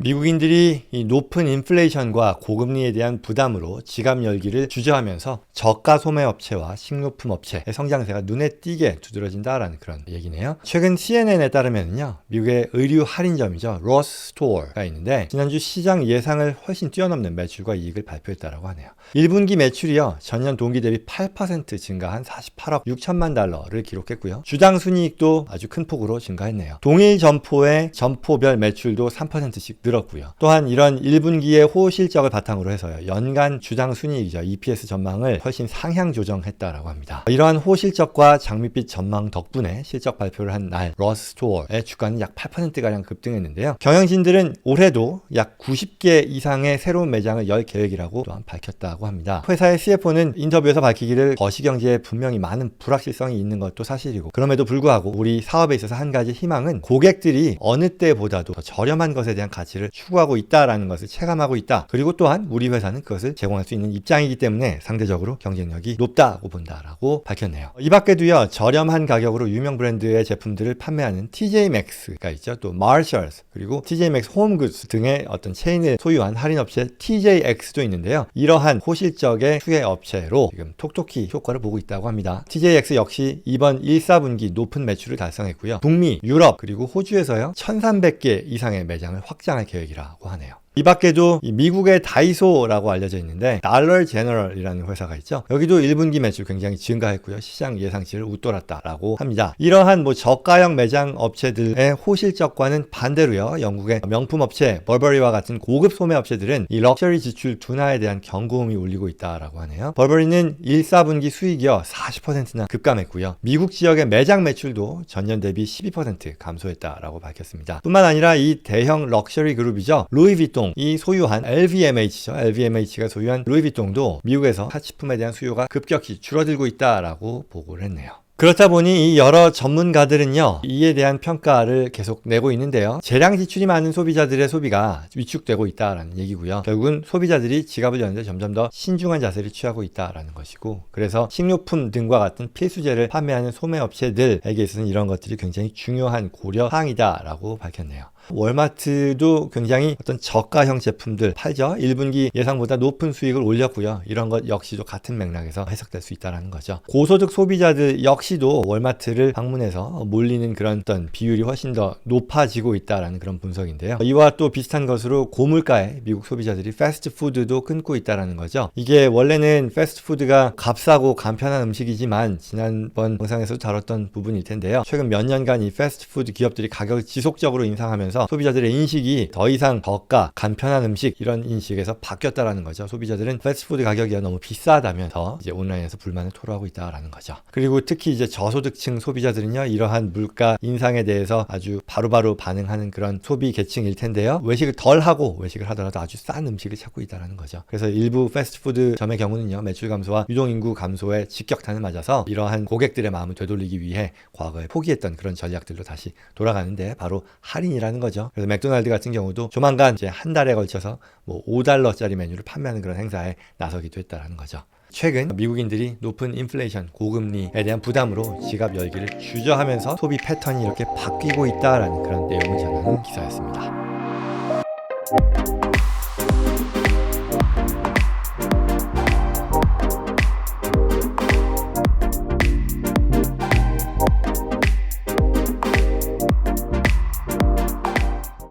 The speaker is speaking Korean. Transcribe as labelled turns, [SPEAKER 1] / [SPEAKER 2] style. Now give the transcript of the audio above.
[SPEAKER 1] 미국인들이 이 높은 인플레이션과 고금리에 대한 부담으로 지갑 열기를 주저하면서 저가 소매 업체와 식료품 업체의 성장세가 눈에 띄게 두드러진다라는 그런 얘기네요. 최근 CNN에 따르면요, 미국의 의류 할인점이죠, 로스 스토어가 있는데 지난주 시장 예상을 훨씬 뛰어넘는 매출과 이익을 발표했다라고 하네요. 1분기 매출이요, 전년 동기 대비 8% 증가한 48억 6천만 달러를 기록했고요. 주당 순이익도 아주 큰 폭으로 증가했네요. 동일 점포의 점포별 매출도 3%씩 늘었고요. 또한 이런 1분기의 호실적을 바탕으로 해서요, 연간 주당 순이익이죠, EPS 전망을 훨씬 상향 조정했다라고 합니다. 이러한 호실적과 장밋빛 전망 덕분에 실적 발표를 한 날 로스 스토어의 주가는 약 8%가량 급등했는데요. 경영진들은 올해도 약 90개 이상의 새로운 매장을 열 계획이라고 또한 밝혔다고 합니다. 회사의 CFO는 인터뷰에서 밝히기를 거시경제에 분명히 많은 불확실성이 있는 것도 사실이고, 그럼에도 불구하고 우리 사업에 있어서 한 가지 희망은 고객들이 어느 때보다도 더 저렴한 것에 대한 가치를 추구하고 있다라는 것을 체감하고 있다. 그리고 또한 우리 회사는 그것을 제공할 수 있는 입장이기 때문에 상대적으로 경쟁력이 높다고 본다라고 밝혔네요. 이 밖에도요, 저렴한 가격으로 유명 브랜드의 제품들을 판매하는 TJ Maxx가 있죠. 또 Marshalls, 그리고 TJ Maxx 홈굿즈 등의 어떤 체인을 소유한 할인업체 TJX도 있는데요. 이러한 호실적의 수혜 업체로 지금 톡톡히 효과를 보고 있다고 합니다. TJX 역시 이번 1, 4분기 높은 매출을 달성했고요. 북미, 유럽, 그리고 호주에서요, 1300개 이상의 매장을 확장할 계획이라고 하네요. 이 밖에도 미국의 다이소라고 알려져 있는데 달러 제너럴이라는 회사가 있죠. 여기도 1분기 매출 굉장히 증가했고요. 시장 예상치를 웃돌았다라고 합니다. 이러한 저가형 매장 업체들의 호실적과는 반대로요, 영국의 명품 업체 벌버리와 같은 고급 소매 업체들은 이 럭셔리 지출 둔화에 대한 경고음이 울리고 있다라고 하네요. 벌버리는 1, 4분기 수익이요 40%나 급감했고요. 미국 지역의 매장 매출도 전년 대비 12% 감소했다라고 밝혔습니다. 뿐만 아니라 이 대형 럭셔리 그룹이죠, 루이비통 이 소유한 LVMH죠. LVMH가 소유한 루이비통도 미국에서 사치품에 대한 수요가 급격히 줄어들고 있다라고 보고를 했네요. 그렇다 보니 이 여러 전문가들은요, 이에 대한 평가를 계속 내고 있는데요. 재량 지출이 많은 소비자들의 소비가 위축되고 있다라는 얘기고요. 결국은 소비자들이 지갑을 여는데 점점 더 신중한 자세를 취하고 있다라는 것이고, 그래서 식료품 등과 같은 필수재를 판매하는 소매업체들에게 있어서는 이런 것들이 굉장히 중요한 고려 사항이다라고 밝혔네요. 월마트도 굉장히 어떤 저가형 제품들 팔죠. 1분기 예상보다 높은 수익을 올렸고요. 이런 것 역시도 같은 맥락에서 해석될 수 있다는 거죠. 고소득 소비자들 역시도 월마트를 방문해서 몰리는 그런 어떤 비율이 훨씬 더 높아지고 있다는 그런 분석인데요. 이와 또 비슷한 것으로 고물가의 미국 소비자들이 패스트푸드도 끊고 있다는 거죠. 이게 원래는 패스트푸드가 값싸고 간편한 음식이지만 지난번 영상에서도 다뤘던 부분일 텐데요. 최근 몇 년간 이 패스트푸드 기업들이 가격을 지속적으로 인상하면서 소비자들의 인식이 더 이상 저가, 간편한 음식 이런 인식에서 바뀌었다라는 거죠. 소비자들은 패스트푸드 가격이 너무 비싸다면서 이제 온라인에서 불만을 토로하고 있다라는 거죠. 그리고 특히 이제 저소득층 소비자들은요, 이러한 물가 인상에 대해서 아주 바로바로 반응하는 그런 소비 계층일 텐데요. 외식을 덜 하고 외식을 하더라도 아주 싼 음식을 찾고 있다라는 거죠. 그래서 일부 패스트푸드점의 경우는요, 매출 감소와 유동인구 감소에 직격탄을 맞아서 이러한 고객들의 마음을 되돌리기 위해 과거에 포기했던 그런 전략들로 다시 돌아가는데 바로 할인이라는 거죠. 그래서 맥도날드 같은 경우도 조만간 이제 한 달에 걸쳐서 $5짜리 메뉴를 판매하는 그런 행사에 나서기도 했다라는 거죠. 최근 미국인들이 높은 인플레이션, 고금리에 대한 부담으로 지갑 열기를 주저하면서 소비 패턴이 이렇게 바뀌고 있다라는 그런 내용을 전하는 기사였습니다.